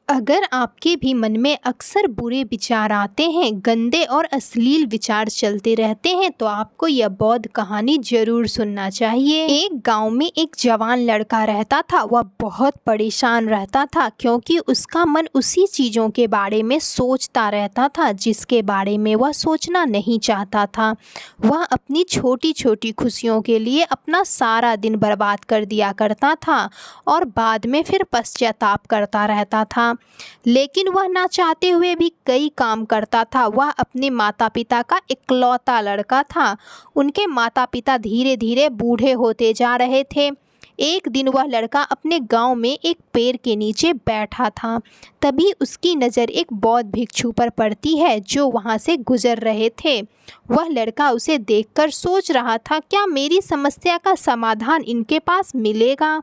अगर आपके भी मन में अक्सर बुरे विचार आते हैं, गंदे और अश्लील विचार चलते रहते हैं, तो आपको यह बौद्ध कहानी जरूर सुनना चाहिए। एक गांव में एक जवान लड़का रहता था। वह बहुत परेशान रहता था क्योंकि उसका मन उसी चीज़ों के बारे में सोचता रहता था जिसके बारे में वह सोचना नहीं चाहता था। वह अपनी छोटी छोटी खुशियों के लिए अपना सारा दिन बर्बाद कर दिया करता था और बाद में फिर पश्चाताप करता रहता था। लेकिन वह ना चाहते हुए भी कई काम करता था। वह अपने माता पिता का इकलौता लड़का था। उनके माता पिता धीरे धीरे बूढ़े होते जा रहे थे। एक दिन वह लड़का अपने गांव में एक पेड़ के नीचे बैठा था। तभी उसकी नज़र एक बौद्ध भिक्षु पर पड़ती है जो वहां से गुजर रहे थे। वह लड़का उसे देखकर सोच रहा था, क्या मेरी समस्या का समाधान इनके पास मिलेगा।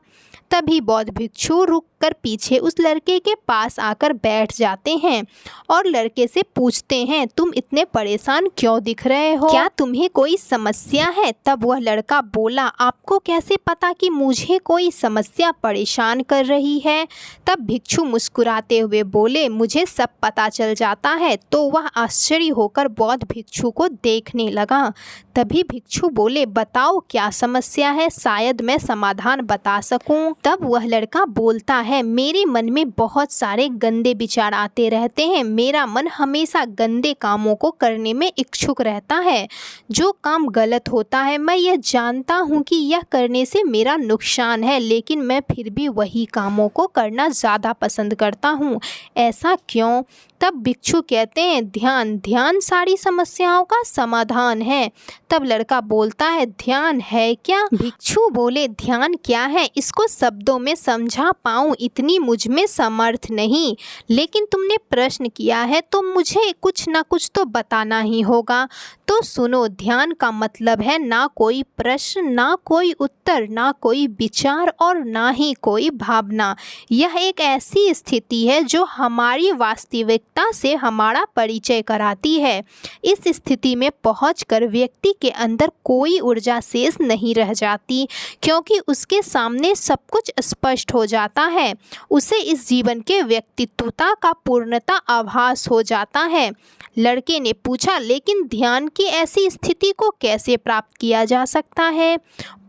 तभी बौद्ध भिक्षु रुककर पीछे उस लड़के के पास आकर बैठ जाते हैं और लड़के से पूछते हैं, तुम इतने परेशान क्यों दिख रहे हो? क्या तुम्हें कोई समस्या है? तब वह लड़का बोला, आपको कैसे पता कि मुझे कोई समस्या परेशान कर रही है? तब भिक्षु मुस्कुराते हुए बोले, मुझे सब पता चल जाता है। तो वह आश्चर्य होकर बौद्ध भिक्षु को देखने लगा। तभी भिक्षु बोले, बताओ क्या समस्या है, शायद मैं समाधान बता सकूं। तब वह लड़का बोलता है, मेरे मन में बहुत सारे गंदे विचार आते रहते हैं। मेरा मन हमेशा गंदे कामों को करने में इच्छुक रहता है। जो काम गलत होता है, मैं यह जानता हूँ कि यह करने से मेरा नुकसान है, लेकिन मैं फिर भी वही कामों को करना ज़्यादा पसंद करता हूँ। ऐसा क्यों? तब भिक्षु कहते हैं, ध्यान ध्यान सारी समस्याओं का समाधान है। तब लड़का बोलता है, ध्यान है क्या? भिक्षु बोले, ध्यान क्या है इसको शब्दों में समझा पाऊँ इतनी मुझ में समर्थ नहीं, लेकिन तुमने प्रश्न किया है तो मुझे कुछ ना कुछ तो बताना ही होगा। तो सुनो, ध्यान का मतलब है ना कोई प्रश्न, ना कोई उत्तर, ना कोई विचार और ना ही कोई भावना। यह एक ऐसी स्थिति है जो हमारी वास्तविकता से हमारा परिचय कराती है। इस स्थिति में पहुंचकर व्यक्ति के अंदर कोई ऊर्जा शेष नहीं रह जाती, क्योंकि उसके सामने सब कुछ स्पष्ट हो जाता है। उसे इस जीवन के व्यक्तित्वता का पूर्णता आभास हो जाता है। लड़के ने पूछा, लेकिन ध्यान की ऐसी स्थिति को कैसे प्राप्त किया जा सकता है?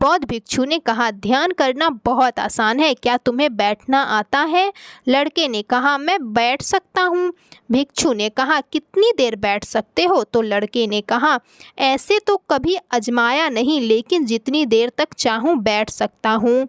बौद्ध भिक्षु ने कहा, ध्यान करना बहुत आसान है। क्या तुम्हें बैठना आता है? लड़के ने कहा, मैं बैठ सकता हूँ। भिक्षु ने कहा, कितनी देर बैठ सकते हो? तो लड़के ने कहा, ऐसे तो कभी आजमाया नहीं, लेकिन जितनी देर तक चाहूँ बैठ सकता हूँ।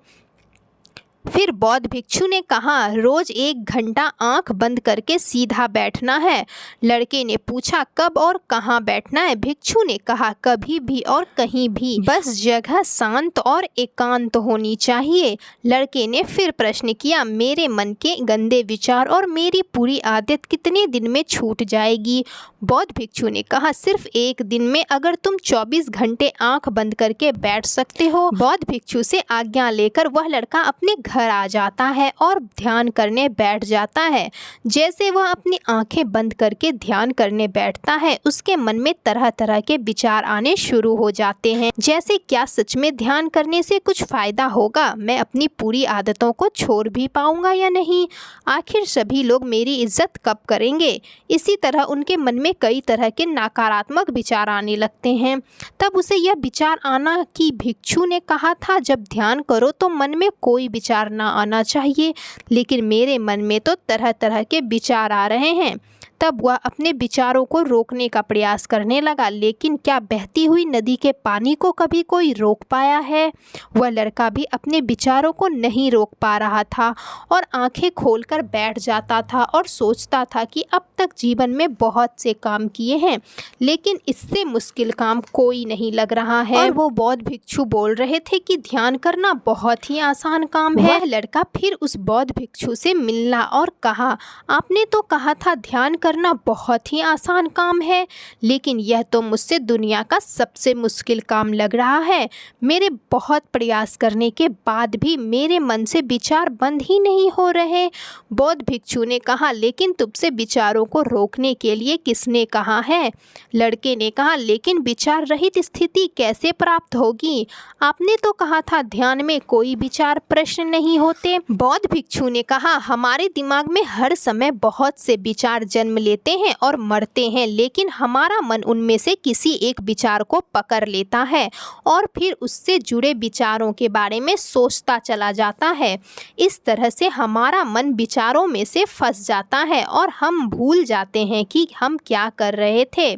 फिर बौद्ध भिक्षु ने कहा, रोज 1 घंटा आंख बंद करके सीधा बैठना है। लड़के ने पूछा, कब और कहाँ बैठना है? भिक्षु ने कहा, कभी भी और कहीं भी, बस जगह शांत और एकांत होनी चाहिए। लड़के ने फिर प्रश्न किया, मेरे मन के गंदे विचार और मेरी पूरी आदत कितने दिन में छूट जाएगी? बौद्ध भिक्षु ने कहा, सिर्फ 1 दिन में, अगर तुम 24 घंटे आंख बंद करके बैठ सकते हो। बौद्ध भिक्षु से आज्ञा लेकर वह लड़का अपने घर आ जाता है और ध्यान करने बैठ जाता है। जैसे वह अपनी आंखें बंद करके ध्यान करने बैठता है, उसके मन में तरह तरह के विचार आने शुरू हो जाते हैं, जैसे क्या सच में ध्यान करने से कुछ फायदा होगा? मैं अपनी पूरी आदतों को छोड़ भी पाऊंगा या नहीं? आखिर सभी लोग मेरी इज्जत कब करेंगे? इसी तरह उनके मन में कई तरह के नकारात्मक विचार आने लगते हैं। तब उसे यह विचार आना कि भिक्षु ने कहा था, जब ध्यान करो तो मन में कोई विचार ना आना चाहिए, लेकिन मेरे मन में तो तरह तरह के विचार आ रहे हैं। तब वह अपने विचारों को रोकने का प्रयास करने लगा, लेकिन क्या बहती हुई नदी के पानी को कभी कोई रोक पाया है? वह लड़का भी अपने विचारों को नहीं रोक पा रहा था और आंखें खोलकर बैठ जाता था और सोचता था कि अब तक जीवन में बहुत से काम किए हैं, लेकिन इससे मुश्किल काम कोई नहीं लग रहा है। और वो बौद्ध भिक्षु बोल रहे थे कि ध्यान करना बहुत ही आसान काम है। वह लड़का फिर उस बौद्ध भिक्षु से मिलना और कहा, आपने तो कहा था ध्यान करना करना बहुत ही आसान काम है, लेकिन यह तो मुझसे दुनिया का सबसे मुश्किल काम लग रहा है। मेरे बहुत प्रयास करने के बाद भी मेरे मन से विचार बंद ही नहीं हो रहे। बौद्ध भिक्षु ने कहा, लेकिन तुमसे विचारों को रोकने के लिए किसने कहा है? लड़के ने कहा, लेकिन विचार रहित स्थिति कैसे प्राप्त होगी? आपने तो कहा था ध्यान में कोई विचार प्रश्न नहीं होते। बौद्ध भिक्षु ने कहा, हमारे दिमाग में हर समय बहुत से विचार जन्म लेते हैं और मरते हैं, लेकिन हमारा मन उनमें से किसी एक विचार को पकड़ लेता है और फिर उससे जुड़े विचारों के बारे में सोचता चला जाता है। इस तरह से हमारा मन विचारों में से फंस जाता है और हम भूल जाते हैं कि हम क्या कर रहे थे।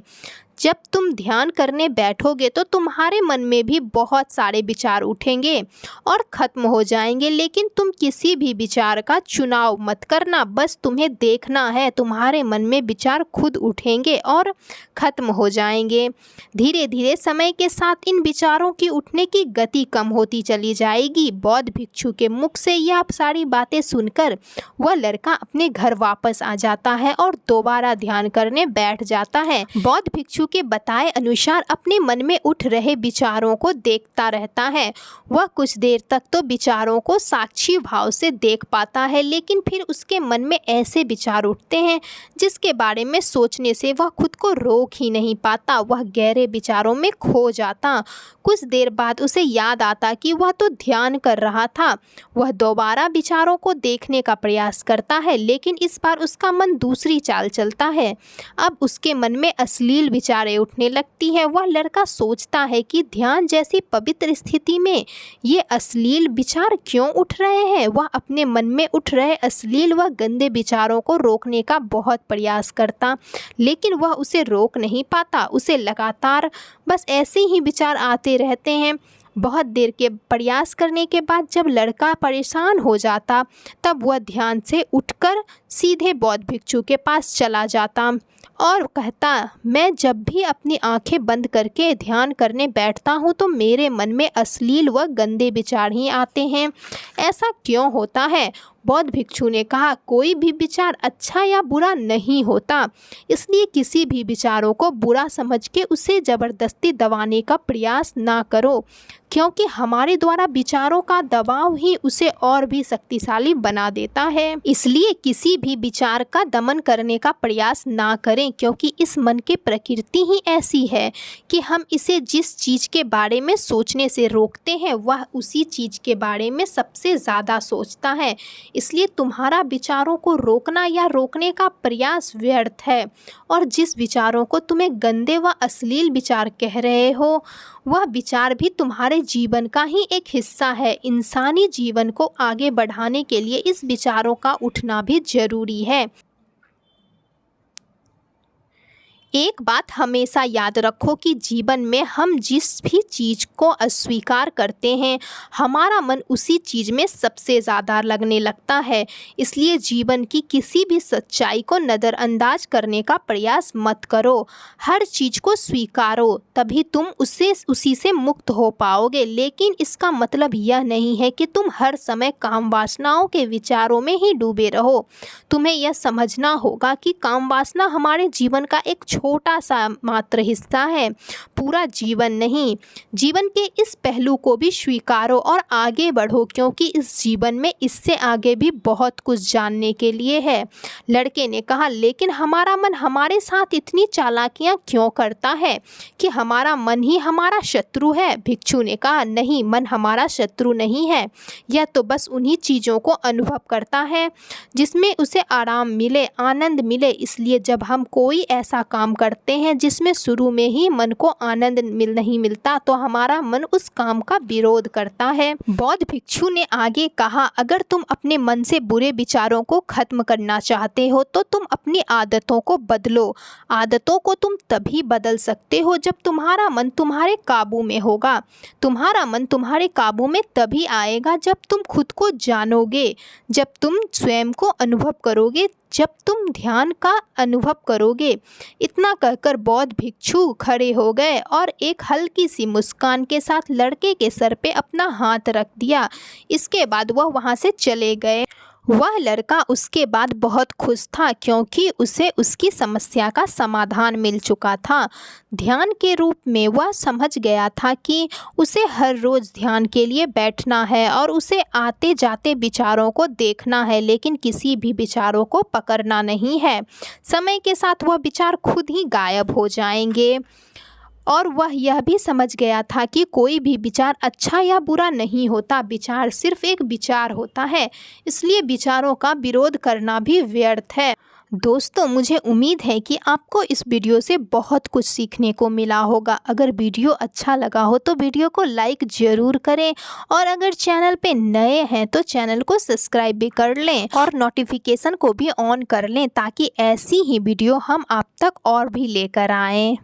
जब तुम ध्यान करने बैठोगे तो तुम्हारे मन में भी बहुत सारे विचार उठेंगे और ख़त्म हो जाएंगे, लेकिन तुम किसी भी विचार का चुनाव मत करना। बस तुम्हें देखना है, तुम्हारे मन में विचार खुद उठेंगे और ख़त्म हो जाएंगे। धीरे धीरे समय के साथ इन विचारों की उठने की गति कम होती चली जाएगी। बौद्ध भिक्षु के मुख से यह सारी बातें सुनकर वह लड़का अपने घर वापस आ जाता है और दोबारा ध्यान करने बैठ जाता है। बौद्ध भिक्षु के बताए अनुसार अपने मन में उठ रहे विचारों को देखता रहता है। वह कुछ देर तक तो विचारों को साक्षी भाव से देख पाता है, लेकिन फिर उसके मन में ऐसे विचार उठते हैं जिसके बारे में सोचने से वह खुद को रोक ही नहीं पाता। वह गहरे विचारों में खो जाता। कुछ देर बाद उसे याद आता कि वह तो ध्यान कर रहा था। वह दोबारा विचारों को देखने का प्रयास करता है, लेकिन इस बार उसका मन दूसरी चाल चलता है। अब उसके मन में अश्लील विचारें उठने लगती है। वह लड़का सोचता है कि ध्यान जैसी पवित्र स्थिति में ये अश्लील विचार क्यों उठ रहे हैं। वह अपने मन में उठ रहे अश्लील व गंदे विचारों को रोकने का बहुत प्रयास करता, लेकिन वह उसे रोक नहीं पाता। उसे लगातार बस ऐसे ही विचार आते रहते हैं। बहुत देर के प्रयास करने के बाद जब लड़का परेशान हो जाता, तब वह ध्यान से उठकर सीधे बौद्ध भिक्षु के पास चला जाता और कहता, मैं जब भी अपनी आंखें बंद करके ध्यान करने बैठता हूँ तो मेरे मन में अश्लील व गंदे विचार ही आते हैं। ऐसा क्यों होता है? बौद्ध भिक्षु ने कहा, कोई भी विचार अच्छा या बुरा नहीं होता, इसलिए किसी भी विचारों को बुरा समझ के उसे ज़बरदस्ती दबाने का प्रयास ना करो, क्योंकि हमारे द्वारा विचारों का दबाव ही उसे और भी शक्तिशाली बना देता है। इसलिए किसी भी विचार का दमन करने का प्रयास ना करें, क्योंकि इस मन की प्रकृति ही ऐसी है कि हम इसे जिस चीज़ के बारे में सोचने से रोकते हैं वह उसी चीज़ के बारे में सबसे ज़्यादा सोचता है। इसलिए तुम्हारा विचारों को रोकना या रोकने का प्रयास व्यर्थ है, और जिस विचारों को तुम्हें गंदे व अश्लील विचार कह रहे हो वह विचार भी तुम्हारे जीवन का ही एक हिस्सा है। इंसानी जीवन को आगे बढ़ाने के लिए इस विचारों का उठना भी जरूरी है। एक बात हमेशा याद रखो कि जीवन में हम जिस भी चीज़ को अस्वीकार करते हैं हमारा मन उसी चीज़ में सबसे ज़्यादा लगने लगता है। इसलिए जीवन की किसी भी सच्चाई को नज़रअंदाज करने का प्रयास मत करो। हर चीज़ को स्वीकारो, तभी तुम उसी से मुक्त हो पाओगे। लेकिन इसका मतलब यह नहीं है कि तुम हर समय काम वासनाओं के विचारों में ही डूबे रहो। तुम्हें यह समझना होगा कि काम वासना हमारे जीवन का एक छोटा सा मात्र हिस्सा है, पूरा जीवन नहीं। जीवन के इस पहलू को भी स्वीकारो और आगे बढ़ो, क्योंकि इस जीवन में इससे आगे भी बहुत कुछ जानने के लिए है। लड़के ने कहा, लेकिन हमारा मन हमारे साथ इतनी चालाकियां क्यों करता है कि हमारा मन ही हमारा शत्रु है? भिक्षु ने कहा, नहीं, मन हमारा शत्रु नहीं है। यह तो बस उन्हीं चीज़ों को अनुभव करता है जिसमें उसे आराम मिले, आनंद मिले। इसलिए जब हम कोई ऐसा काम करते हैं जिसमें शुरू में ही मन को आनंद नहीं मिलता तो हमारा मन उस काम का विरोध करता है। बौद्ध भिक्षु ने आगे कहा, अगर तुम अपने मन से बुरे विचारों को खत्म करना चाहते हो तो तुम अपनी आदतों को बदलो। आदतों को तुम तभी बदल सकते हो जब तुम्हारा मन तुम्हारे काबू में होगा। तुम्हारा मन तुम्हारे काबू में तभी आएगा जब तुम खुद को जानोगे, जब तुम स्वयं को अनुभव करोगे, जब तुम ध्यान का अनुभव करोगे। इतना कहकर बौद्ध भिक्षु खड़े हो गए और एक हल्की सी मुस्कान के साथ लड़के के सर पे अपना हाथ रख दिया। इसके बाद वह वहाँ से चले गए। वह लड़का उसके बाद बहुत खुश था क्योंकि उसे उसकी समस्या का समाधान मिल चुका था। ध्यान के रूप में वह समझ गया था कि उसे हर रोज़ ध्यान के लिए बैठना है और उसे आते जाते विचारों को देखना है, लेकिन किसी भी विचारों को पकड़ना नहीं है। समय के साथ वह विचार खुद ही गायब हो जाएंगे। और वह यह भी समझ गया था कि कोई भी विचार अच्छा या बुरा नहीं होता, विचार सिर्फ एक विचार होता है, इसलिए विचारों का विरोध करना भी व्यर्थ है। दोस्तों, मुझे उम्मीद है कि आपको इस वीडियो से बहुत कुछ सीखने को मिला होगा। अगर वीडियो अच्छा लगा हो तो वीडियो को लाइक ज़रूर करें और अगर चैनल पे नए हैं तो चैनल को सब्सक्राइब भी कर लें और नोटिफिकेशन को भी ऑन कर लें ताकि ऐसी ही वीडियो हम आप तक और भी लेकर आएँ।